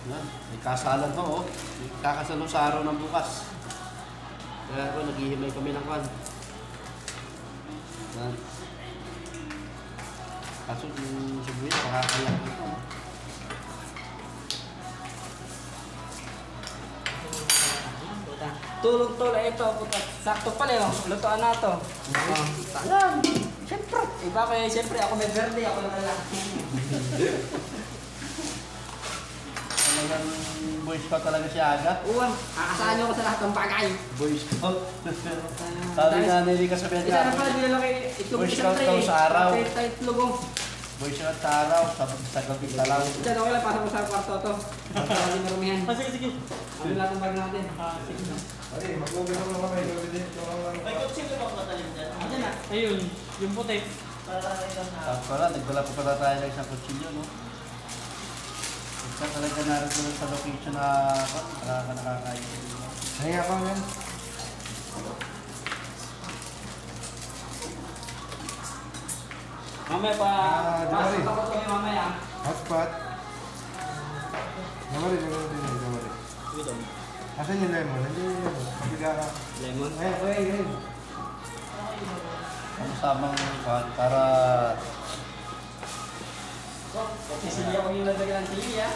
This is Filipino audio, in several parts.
Yan, may kasalan ko, oh. Kakasalo sa araw ng bukas. Kaya ako, naghihimay kami ng kwan. Yan. Kaso, yung sabihin, makakayak dito. Tulog-tulog ito, puta. Sakto pala yun. Lutoan na ito. Yan. Siyempre. Iba kayo, siyempre ako may verde, ako na lang. Talagang Boy Scout talaga si Aga. Uwan, aasahan niyo ako sa lahat ng bagay. Boy Scout. Sabi nga na hindi ka sabihan Isa na pala, dinala kayo itlog Boy isang Scout tray. daw sa araw. Tayo itlog oh. Boy Scout sa araw, sa gabi talaw. Diyan, okay lang, pasok mo sa kwarto to. Para hindi marumihan. Sige, sige. Ano lahat ng bag natin? Sige na. Pare, mag-over ako naman kayo. May kutsilyo ba matalim dyan? Diyan na. Ayun, yung puti. Tapos pala, nagdala pa pala tayo ng isang kutsilyo, no? Ito talaga narin sa location na nakakain. Kaya pa yan. Mamaya pa, pasok ako to mamaya. Hotspot. Namari, namari. Asan yung lemon? Nandiyan yung lemon. Mabiga ka. Lemon. Ay. Ang samang para... Sisili ako yung nalagyan ng chili ah.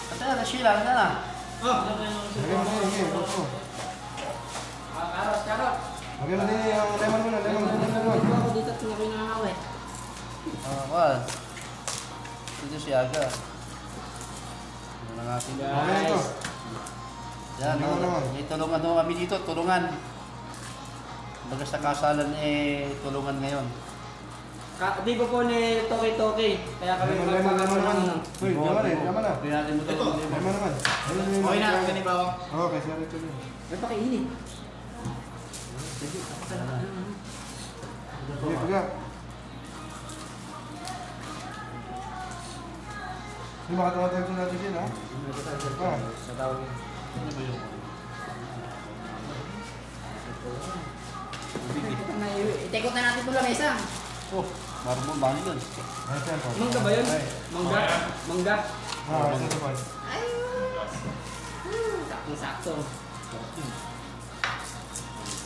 Kasi na, Sheila, ano na? Oh! Lagyan mo. Karot. Lagyan mo din yung lemon mo na. Ito ako dito at sinabi na ako eh. Well, ito si Aga. Ano na nga sila. Okay ito. Yan, no? Tulungan mo kami dito, tulungan. Baga sa kasalan tulungan ngayon. Di ba po ni Toki? Kaya kami Lemon. Uy, lemon na. Hindi natin mo ito. Lemon naman. Okay na, ganun ba ako? Okay, sorry ito din. May pakiinit. Sige, piga. Hindi makatawa-tawa ito natin din, ha? Sa tawag yun. Ano ba yun? Itekot na natin ito lamesa. Oh, marunong bangin yun. Ay, tempo. Mangga ba yun? Mangga. Ah, ito pa. Ay! Sakto-sakto.